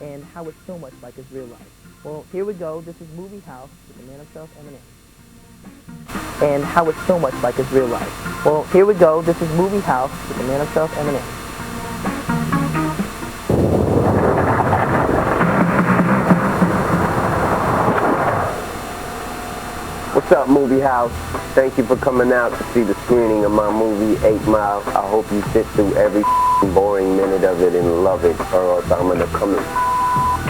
and how it's so much like his real life. Well, here we go. This is Movie House with the man himself, Eminem. And how it's so much like his real life. Well, here we go. This is Movie House with the man himself, Eminem. What's up, Movie House? Thank you for coming out to see the screening of my movie, 8 Mile. I hope you sit through every boring minute of it and love it, or else I'm gonna come and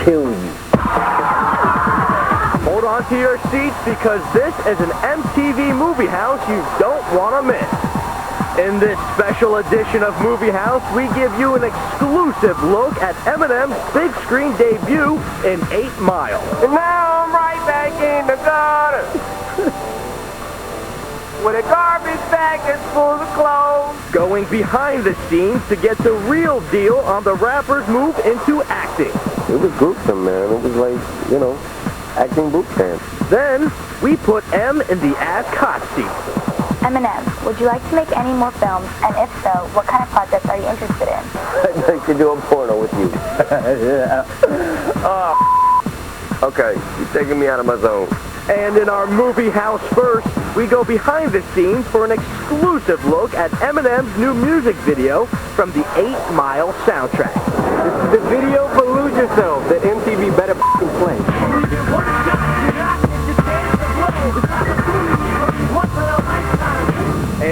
kill you. Hold on to your seats because this is an MTV Movie House you don't want to miss. In this special edition of Movie House, we give you an exclusive look at Eminem's big screen debut in 8 Mile. And now I'm right back in the gutter with a garbage bag that's full of clothes. Going behind the scenes to get the real deal on the rapper's move into acting. It was gruesome, man. It was like, acting boot camp. Then, we put M in the ass hot seat. Eminem, would you like to make any more films? And if so, what kind of projects are you interested in? I'd like to do a porno with you. Yeah. Oh, okay, you're taking me out of my zone. And in our Movie House first, we go behind the scenes for an exclusive look at Eminem's new music video from the 8 Mile soundtrack. The video for Lose Yourself that MTV better f***ing play.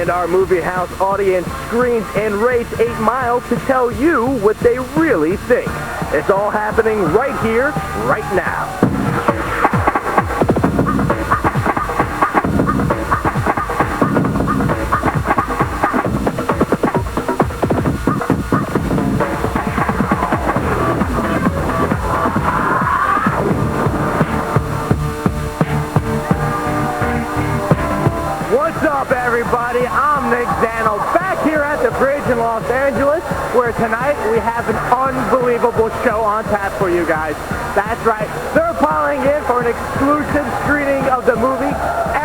And our Movie House audience screens and rates 8 Mile to tell you what they really think. It's all happening right here, right now. What's up, everybody? I'm Nick Zano, back here at the bridge in Los Angeles, where tonight we have an unbelievable show on tap for you guys. That's right, they're piling in for an exclusive screening of the movie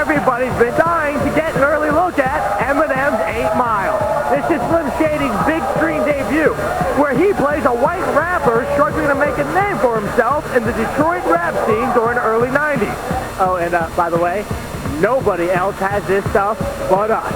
everybody's been dying to get an early look at, Eminem's 8 Mile. This is Slim Shady's big screen debut, where he plays a white rapper struggling to make a name for himself in the Detroit rap scene during the early 90s. Oh, and by the way, nobody else has this stuff but us.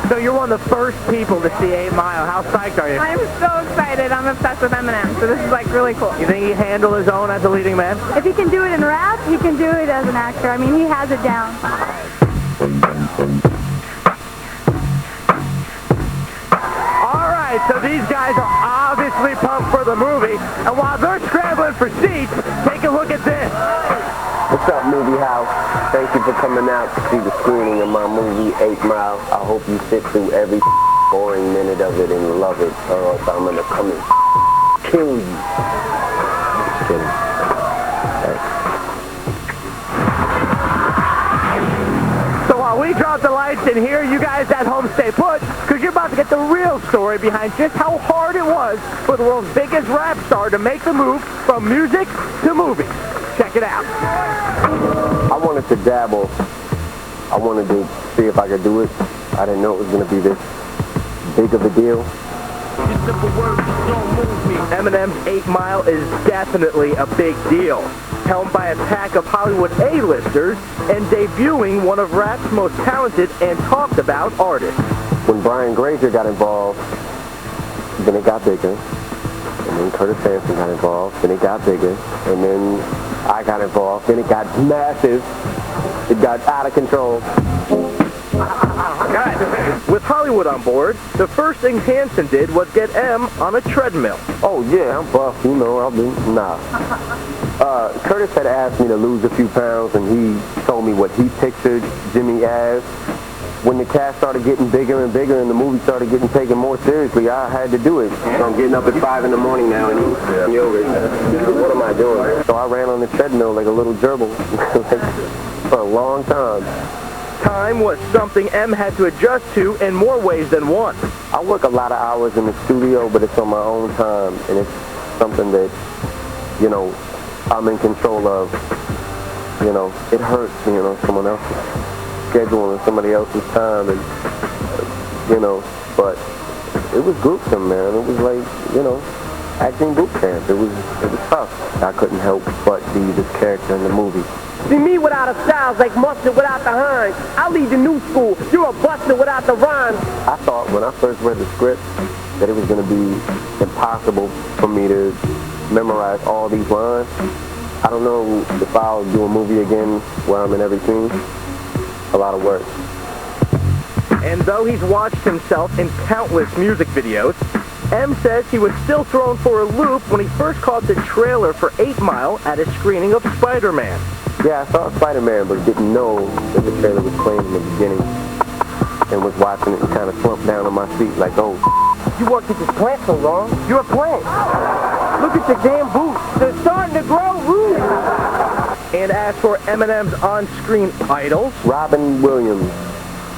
So you're one of the first people to see 8 Mile. How psyched are you? I'm so excited. I'm obsessed with Eminem, so this is like really cool. You think he handled his own as a leading man? If he can do it in rap, he can do it as an actor. I mean, he has it down. So these guys are obviously pumped for the movie, and while they're scrambling for seats, take a look at this. What's up, Movie House? Thank you for coming out to see the screening of my movie, 8 Mile. I hope you sit through every boring minute of it and love it, or else I'm gonna come and kill you. Just kidding. So while we drop the lights in here, you guys at home stay put, because you're about to get the real story behind just how hard it was for the world's biggest rap star to make the move from music to movies. Check it out. I wanted to dabble. I wanted to see if I could do it. I didn't know it was going to be this big of a deal. Eminem's 8 Mile is definitely a big deal. Helmed by a pack of Hollywood A-listers and debuting one of rap's most talented and talked about artists. When Brian Grazer got involved, then it got bigger. And then Curtis Sampson got involved, then it got bigger. And then I got involved, then it got massive. It got out of control. With Hollywood on board, the first thing Hanson did was get M on a treadmill. Oh yeah, I'm buff, I've been, nah. Curtis had asked me to lose a few pounds, and he told me what he pictured Jimmy as. When the cast started getting bigger and bigger and the movie started getting taken more seriously, I had to do it. So I'm getting up at 5 in the morning now and eating yoga. What am I doing? So I ran on the treadmill like a little gerbil for a long time. Time was something M had to adjust to in more ways than one. I work a lot of hours in the studio, but it's on my own time, and it's something that, I'm in control of. It hurts, someone else's schedule and somebody else's time, and, but it was gruesome, man. It was like, you know, acting boot camp. It was tough. I couldn't help but be this character in the movie. See, me without a style's like mustard without the hinds. I lead the new school. You're a buster without the rhymes. I thought when I first read the script that it was going to be impossible for me to memorize all these lines. I don't know if I'll do a movie again where I'm in every scene. A lot of work. And though he's watched himself in countless music videos, M says he was still thrown for a loop when he first caught the trailer for 8 Mile at a screening of Spider-Man. Yeah, I saw Spider-Man, but didn't know that the trailer was playing in the beginning, and was watching it and kind of slumped down on my seat like, oh, You worked at this plant so long, you're a plant. Look at your damn boots. They're starting to grow roots. And as for Eminem's on-screen idols, Robin Williams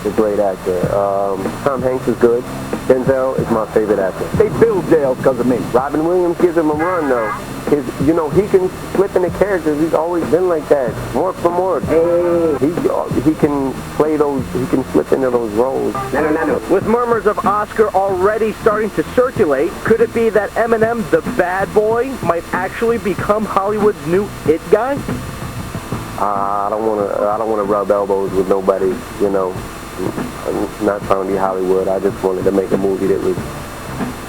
is a great actor. Tom Hanks is good. Denzel is my favorite actor. They build jails because of me. Robin Williams gives him a run, though. You know, he can slip into characters. He's always been like that. More for more. He can play those. He can slip into those roles. No. with murmurs of Oscar already starting to circulate, could it be that Eminem, the bad boy, might actually become Hollywood's new it guy? I don't want to rub elbows with nobody. You know, I'm not trying to be Hollywood. I just wanted to make a movie that was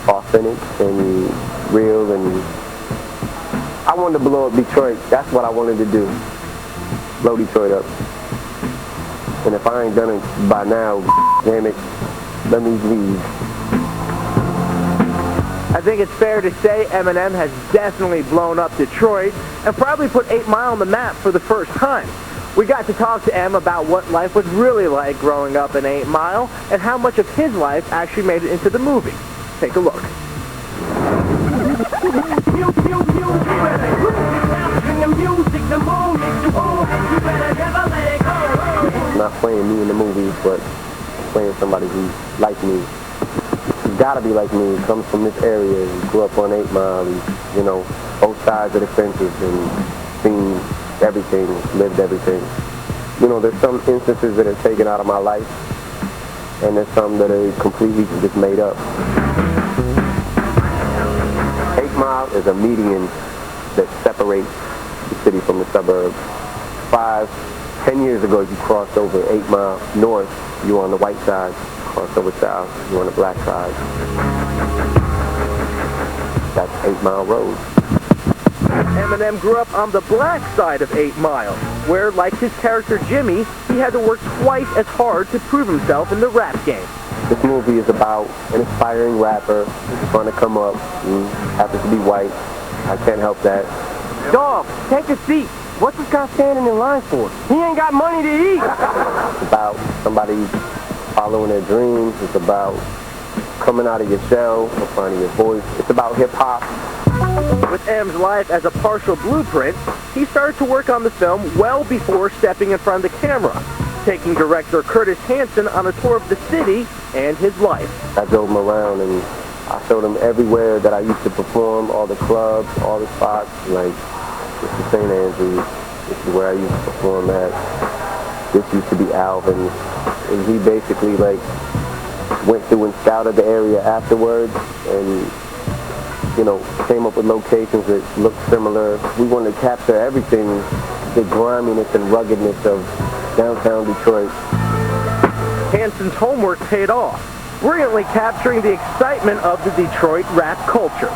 authentic and real, and I wanted to blow up Detroit. That's what I wanted to do. Blow Detroit up. And if I ain't done it by now, damn it, let me leave. I think it's fair to say Eminem has definitely blown up Detroit and probably put 8 Mile on the map for the first time. We got to talk to M about what life was really like growing up in 8 Mile and how much of his life actually made it into the movie. Take a look. Not playing me in the movies, but playing somebody who's like me. He's got to be like me. He comes from this area. He grew up on 8 Mile. He's, you know, both sides of the fences and seen everything, lived everything. You know, there's some instances that are taken out of my life, and there's some that are completely just made up. 8 Mile is a median that separates the city from the suburbs. 10 years ago, you crossed over 8 Mile north, you were on the white side. Crossed over south, you were on the black side. That's 8 Mile Road. Eminem grew up on the black side of 8 Mile, where, like his character Jimmy, he had to work twice as hard to prove himself in the rap game. This movie is about an aspiring rapper who's trying to come up and happens to be white. I can't help that. Dog, take a seat. What's this guy standing in line for? He ain't got money to eat. It's about somebody following their dreams. It's about coming out of your shell or finding your voice. It's about hip-hop. With M's life as a partial blueprint, he started to work on the film well before stepping in front of the camera, taking director Curtis Hanson on a tour of the city and his life. I drove him around and I showed him everywhere that I used to perform, all the clubs, all the spots, like this is St. Andrews, this is where I used to perform at, this used to be Alvin's, and he basically like went through and scouted the area afterwards and, you know, came up with locations that looked similar. We wanted to capture everything, the griminess and ruggedness of downtown Detroit. Hanson's homework paid off, brilliantly capturing the excitement of the Detroit rap culture.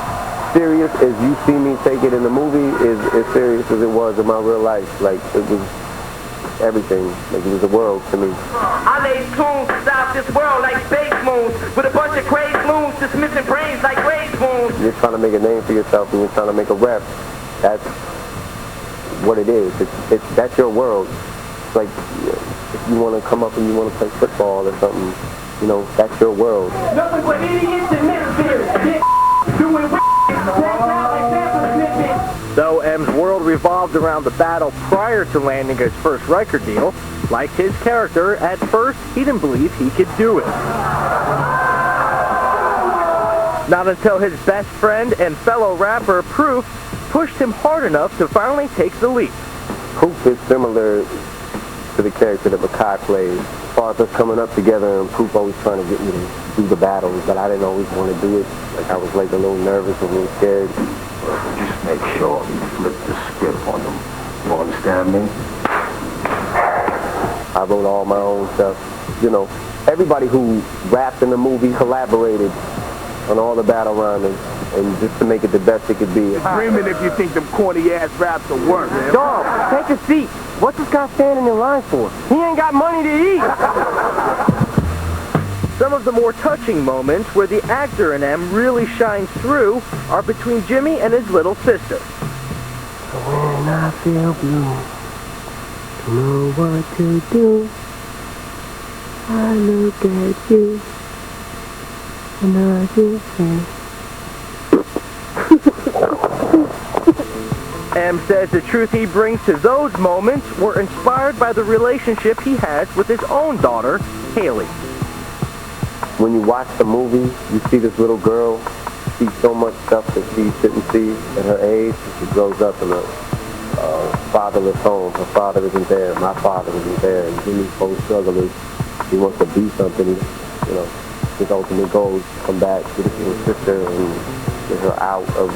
Serious as you see me take it in the movie is as serious as it was in my real life. Like, it was everything. Like, it was the world to me. I laid tunes to stop this world like space moons, with a bunch of crazed loons dismissing brains like grave wounds. You're trying to make a name for yourself and you're trying to make a rep. That's what it is. That's your world. It's like, if you want to come up and you want to play football or something, you know, that's your world. Nothing but idiots and misfits, doing Though M's world revolved around the battle prior to landing his first record deal, like his character, at first he didn't believe he could do it. Not until his best friend and fellow rapper Proof pushed him hard enough to finally take the leap. Proof is similar to the character that Makai plays. far as us coming up together, and Poop always trying to get me to do the battles, but I didn't always want to do it. Like I was like a little nervous and a little scared. Just make sure you flip the script on them. You understand me? I wrote all my own stuff. You know, everybody who rapped in the movie collaborated on all the battle rhyming, and just to make it the best it could be. Dreaming if you think them corny-ass raps will work, man. Dog, take a seat. What's this guy standing in line for? He ain't got money to eat. Some of the more touching moments where the actor in M really shines through are between Jimmy and his little sister. When I feel blue, don't know what to do. I look at you, and I just say, M says the truth he brings to those moments were inspired by the relationship he has with his own daughter, Haley. when you watch the movie, you see this little girl see so much stuff that she shouldn't see at her age. She grows up in a fatherless home. Her father isn't there. My father isn't there. And Jimmy's whole struggle is he wants to be something. You know, his ultimate goal is to come back to his little sister and get her out of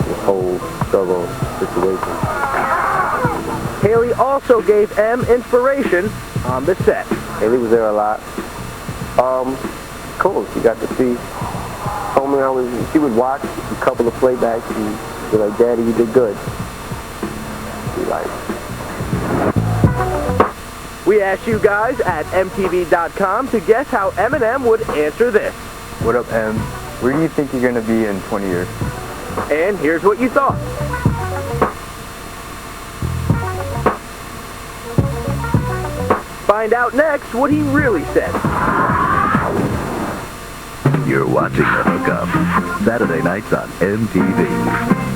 this whole struggle situation. Haley also gave M inspiration on the set. Haley was there a lot. Cool. She got to see. Told me she would watch a couple of playbacks and be like, "Daddy, you did good." Be like. We asked you guys at MTV.com to guess how Eminem would answer this. What up, M? Where do you think you're going to be in 20 years? And here's what you thought. Find out next what he really said. You're watching The Hookup, Saturday nights on MTV.